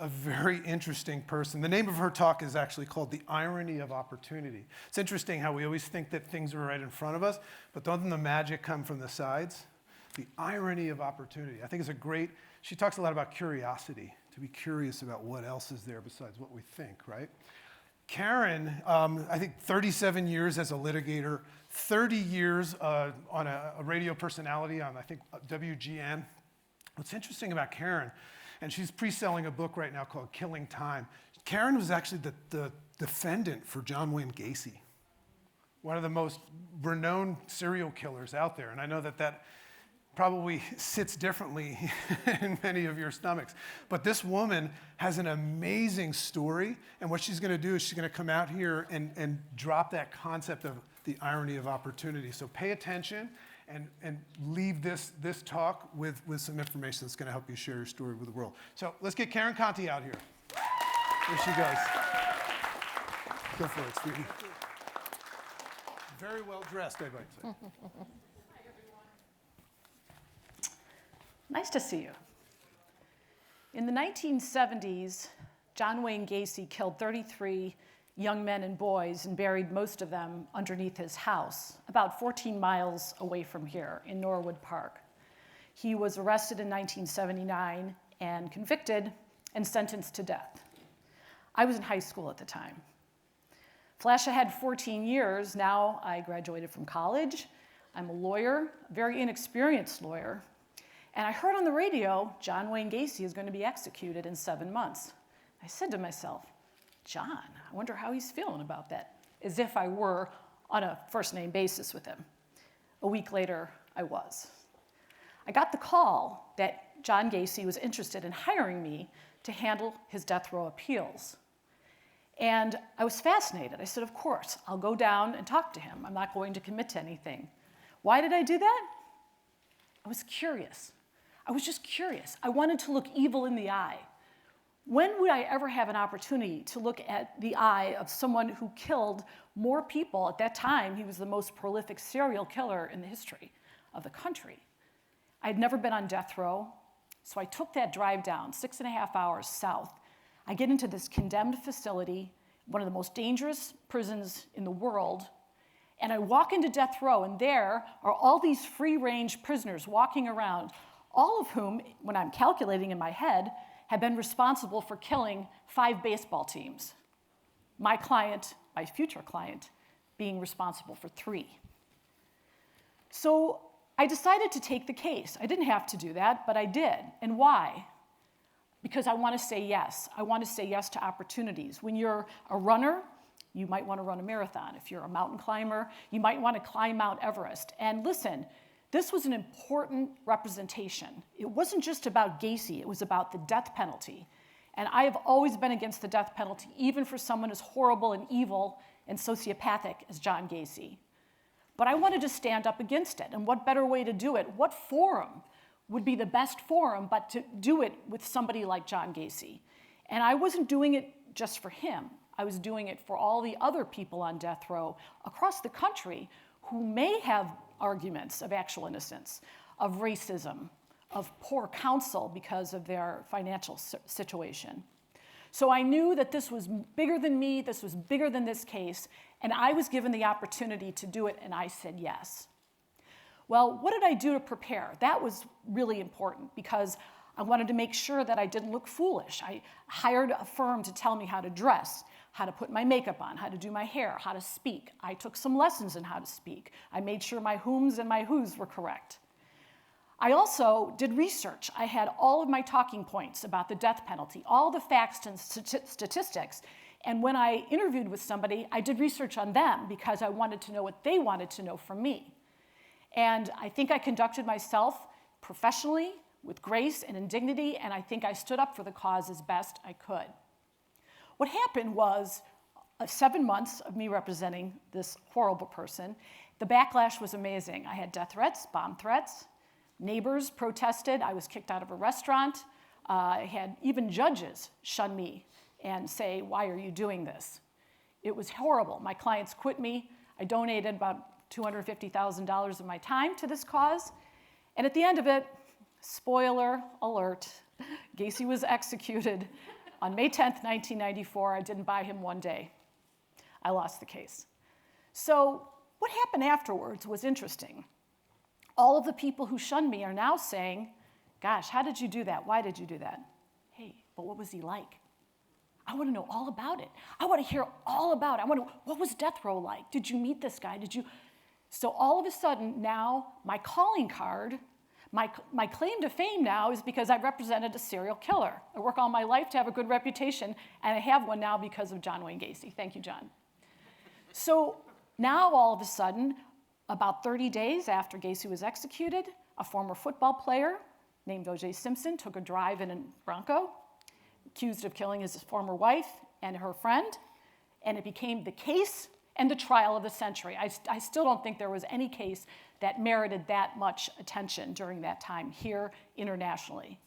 a very interesting person. The name of her talk is actually called The Irony of Opportunity. It's interesting how we always think that things are right in front of us, but doesn't the magic come from the sides? The irony of opportunity. I think it's a great, she talks a lot about curiosity, to be curious about what else is there besides what we think, right? Karen, I think 37 years as a litigator, 30 years on a radio personality on, I think, WGN. What's interesting about Karen, and she's pre-selling a book right now called Killing Time. Karen was actually the defendant for John Wayne Gacy, one of the most renowned serial killers out there. And I know that probably sits differently in many of your stomachs. But this woman has an amazing story, and what she's gonna do is she's gonna come out here and drop that concept of the irony of opportunity. So pay attention and leave this talk with some information that's gonna help you share your story with the world. So let's get Karen Conti out here. There she goes. Go for it, sweetie. Very well dressed, I might say. Nice to see you. In the 1970s, John Wayne Gacy killed 33 young men and boys and buried most of them underneath his house, about 14 miles away from here in Norwood Park. He was arrested in 1979 and convicted and sentenced to death. I was in high school at the time. Flash ahead 14 years, now I graduated from college. I'm a lawyer, a very inexperienced lawyer. And I heard on the radio, John Wayne Gacy is going to be executed in 7 months. I said to myself, John, I wonder how he's feeling about that, as if I were on a first-name basis with him. A week later, I was. I got the call that John Gacy was interested in hiring me to handle his death row appeals. And I was fascinated. I said, of course, I'll go down and talk to him. I'm not going to commit to anything. Why did I do that? I was curious. I was just curious. I wanted to look evil in the eye. When would I ever have an opportunity to look at the eye of someone who killed more people? At that time, he was the most prolific serial killer in the history of the country. I'd never been on death row, so I took that drive down, 6.5 hours south. I get into this condemned facility, one of the most dangerous prisons in the world, and I walk into death row, and there are all these free-range prisoners walking around, all of whom, when I'm calculating in my head, have been responsible for killing 5 baseball teams. My client, my future client, being responsible for 3. So I decided to take the case. I didn't have to do that, but I did. And why? Because I want to say yes. I want to say yes to opportunities. When you're a runner, you might want to run a marathon. If you're a mountain climber, you might want to climb Mount Everest. And listen, this was an important representation. It wasn't just about Gacy, it was about the death penalty. And I have always been against the death penalty, even for someone as horrible and evil and sociopathic as John Gacy. But I wanted to stand up against it, and what better way to do it? What forum would be the best forum but to do it with somebody like John Gacy? And I wasn't doing it just for him. I was doing it for all the other people on death row across the country who may have arguments of actual innocence, of racism, of poor counsel because of their financial situation. So I knew that this was bigger than me, this was bigger than this case, and I was given the opportunity to do it, and I said yes. Well, what did I do to prepare? That was really important because I wanted to make sure that I didn't look foolish. I hired a firm to tell me how to dress, how to put my makeup on, how to do my hair, how to speak. I took some lessons in how to speak. I made sure my whom's and my who's were correct. I also did research. I had all of my talking points about the death penalty, all the facts and statistics. And when I interviewed with somebody, I did research on them because I wanted to know what they wanted to know from me. And I think I conducted myself professionally, with grace and in dignity, and I think I stood up for the cause as best I could. What happened was 7 months of me representing this horrible person. The backlash was amazing. I had death threats, bomb threats. Neighbors protested. I was kicked out of a restaurant. I had even judges shun me and say, why are you doing this? It was horrible. My clients quit me. I donated about $250,000 of my time to this cause. And at the end of it, spoiler alert, Gacy was executed On May 10th, 1994, I didn't buy him one day. I lost the case. So what happened afterwards was interesting. All of the people who shunned me are now saying, gosh, how did you do that? Why did you do that? Hey, but what was he like? I want to know all about it. I want to hear all about it. What was death row like? Did you meet this guy? So all of a sudden now my calling card, my claim to fame now is because I represented a serial killer. I work all my life to have a good reputation, and I have one now because of John Wayne Gacy. Thank you, John. So now all of a sudden, about 30 days after Gacy was executed, a former football player named O.J. Simpson took a drive in a Bronco, accused of killing his former wife and her friend, and it became the case and the trial of the century. I still don't think there was any case that merited that much attention during that time here internationally.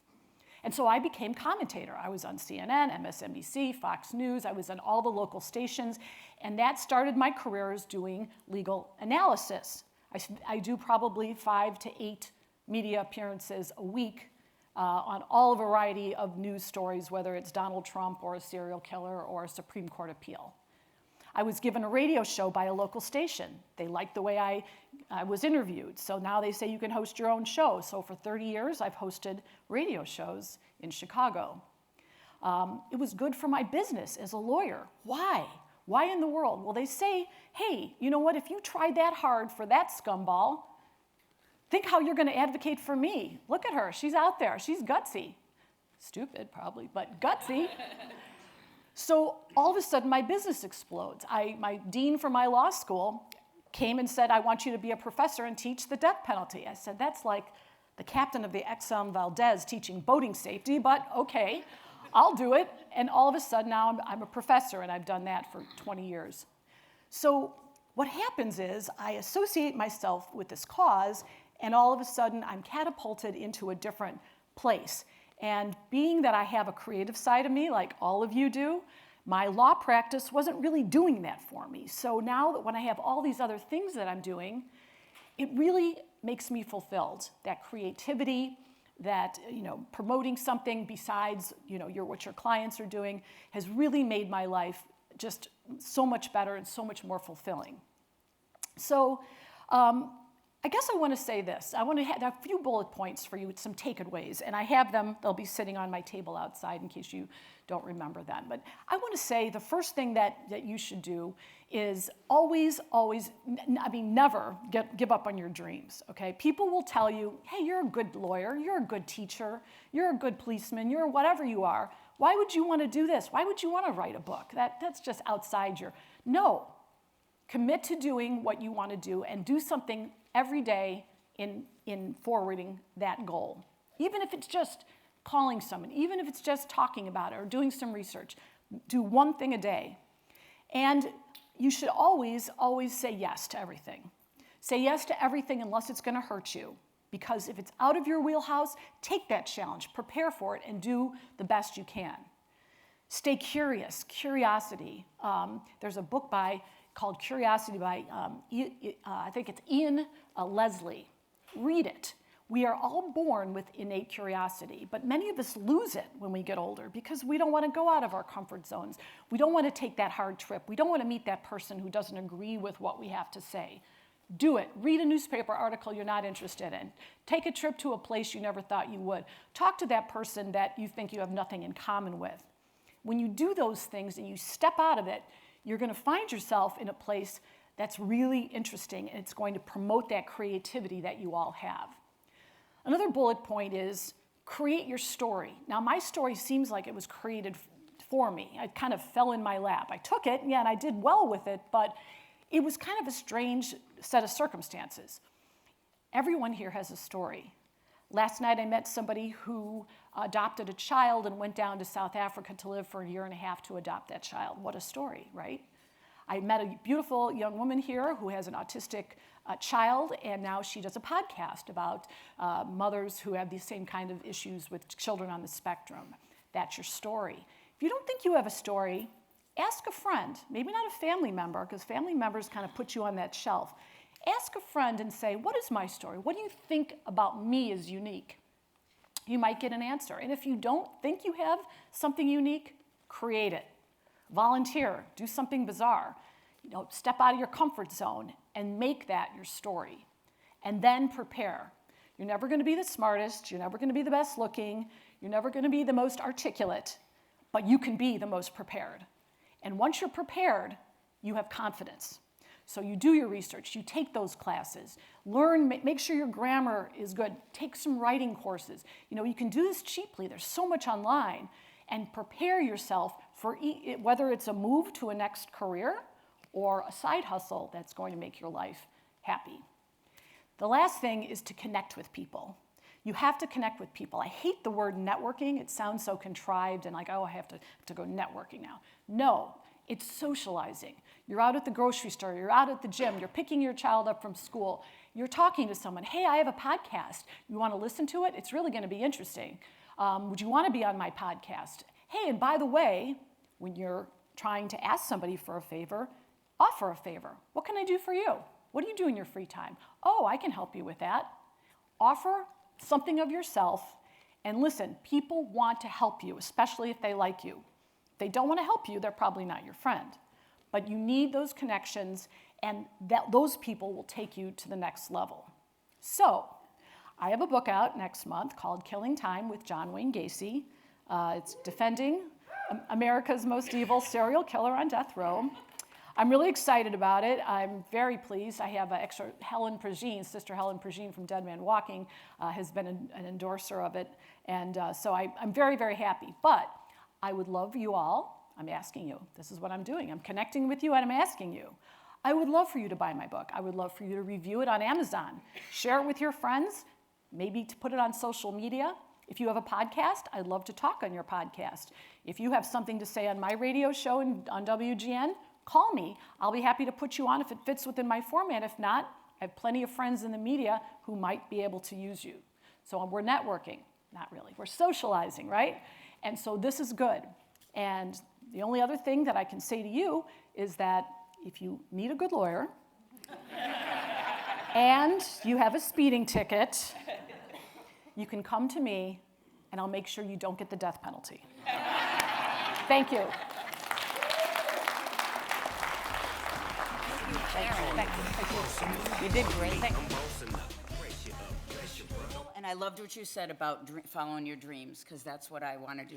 And so I became commentator. I was on CNN, MSNBC, Fox News. I was on all the local stations, and that started my career as doing legal analysis. I do probably 5 to 8 media appearances a week on all a variety of news stories, whether it's Donald Trump or a serial killer or a Supreme Court appeal. I was given a radio show by a local station. They liked the way I was interviewed, so now they say you can host your own show. So for 30 years, I've hosted radio shows in Chicago. It was good for my business as a lawyer. Why? Why in the world? Well, they say, hey, you know what? If you tried that hard for that scumball, think how you're going to advocate for me. Look at her. She's out there. She's gutsy. Stupid, probably, but gutsy. So all of a sudden, my business explodes. My dean for my law school came and said, I want you to be a professor and teach the death penalty. I said, that's like the captain of the Exxon Valdez teaching boating safety, but okay, I'll do it. And all of a sudden, now I'm a professor, and I've done that for 20 years. So what happens is I associate myself with this cause, and all of a sudden, I'm catapulted into a different place. And being that I have a creative side of me, like all of you do, my law practice wasn't really doing that for me. So now that when I have all these other things that I'm doing, it really makes me fulfilled. That creativity, that promoting something besides what your clients are doing has really made my life just so much better and so much more fulfilling. So I guess I want to say this. I want to have a few bullet points for you with some takeaways, and I have them. They'll be sitting on my table outside in case you don't remember them. But I want to say the first thing that you should do is never give up on your dreams, okay? People will tell you, hey, you're a good lawyer, you're a good teacher, you're a good policeman, you're whatever you are. Why would you want to do this? Why would you want to write a book? That's just outside your... No. Commit to doing what you want to do and do something every day in forwarding that goal. Even if it's just calling someone, even if it's just talking about it or doing some research, do one thing a day. And you should always say yes to everything. Say yes to everything unless it's going to hurt you. Because if it's out of your wheelhouse, take that challenge, prepare for it, and do the best you can. Stay curious, curiosity. There's a book called Curiosity by, I think it's Ian Leslie. Read it. We are all born with innate curiosity, but many of us lose it when we get older because we don't want to go out of our comfort zones. We don't want to take that hard trip. We don't want to meet that person who doesn't agree with what we have to say. Do it. Read a newspaper article you're not interested in. Take a trip to a place you never thought you would. Talk to that person that you think you have nothing in common with. When you do those things and you step out of it, you're going to find yourself in a place that's really interesting, and it's going to promote that creativity that you all have. Another bullet point is create your story. Now, my story seems like it was created for me. It kind of fell in my lap. I took it, and I did well with it, but it was kind of a strange set of circumstances. Everyone here has a story. Last night, I met somebody who adopted a child and went down to South Africa to live for a year and a half to adopt that child. What a story, right? I met a beautiful young woman here who has an autistic child, and now she does a podcast about mothers who have these same kind of issues with children on the spectrum. That's your story. If you don't think you have a story, ask a friend, maybe not a family member, because family members kind of put you on that shelf. Ask a friend and say, what is my story? What do you think about me is unique? You might get an answer. And if you don't think you have something unique, create it. Volunteer, do something bizarre. Step out of your comfort zone and make that your story. And then prepare. You're never going to be the smartest, you're never going to be the best looking, you're never going to be the most articulate, but you can be the most prepared. And once you're prepared, you have confidence. So you do your research, you take those classes, learn, make sure your grammar is good, take some writing courses. You can do this cheaply, there's so much online, and prepare yourself for whether it's a move to a next career or a side hustle that's going to make your life happy. The last thing is to connect with people. You have to connect with people. I hate the word networking. It sounds so contrived and like, oh, I have to go networking now. No, it's socializing. You're out at the grocery store, you're out at the gym, you're picking your child up from school, you're talking to someone, hey, I have a podcast. You want to listen to it? It's really going to be interesting. Would you want to be on my podcast? Hey, and by the way, when you're trying to ask somebody for a favor, offer a favor. What can I do for you? What do you do in your free time? Oh, I can help you with that. Offer something of yourself, and listen, people want to help you, especially if they like you. If they don't want to help you, they're probably not your friend. But you need those connections, and those people will take you to the next level. So, I have a book out next month called Killing Time with John Wayne Gacy. It's defending America's most evil serial killer on death row. I'm really excited about it. I'm very pleased. I have Sister Helen Prigine from Dead Man Walking has been an endorser of it. And so I'm very, very happy. But I would love you all, I'm asking you, this is what I'm doing. I'm connecting with you and I'm asking you. I would love for you to buy my book. I would love for you to review it on Amazon. Share it with your friends, maybe to put it on social media. If you have a podcast, I'd love to talk on your podcast. If you have something to say on my radio show on WGN, call me. I'll be happy to put you on if it fits within my format. If not, I have plenty of friends in the media who might be able to use you. So we're networking. Not really. We're socializing, right? And so this is good. And the only other thing that I can say to you is that if you need a good lawyer and you have a speeding ticket, you can come to me and I'll make sure you don't get the death penalty. Thank you. Thank you. You did great. Thank you. And I loved what you said about following your dreams, because that's what I want to do.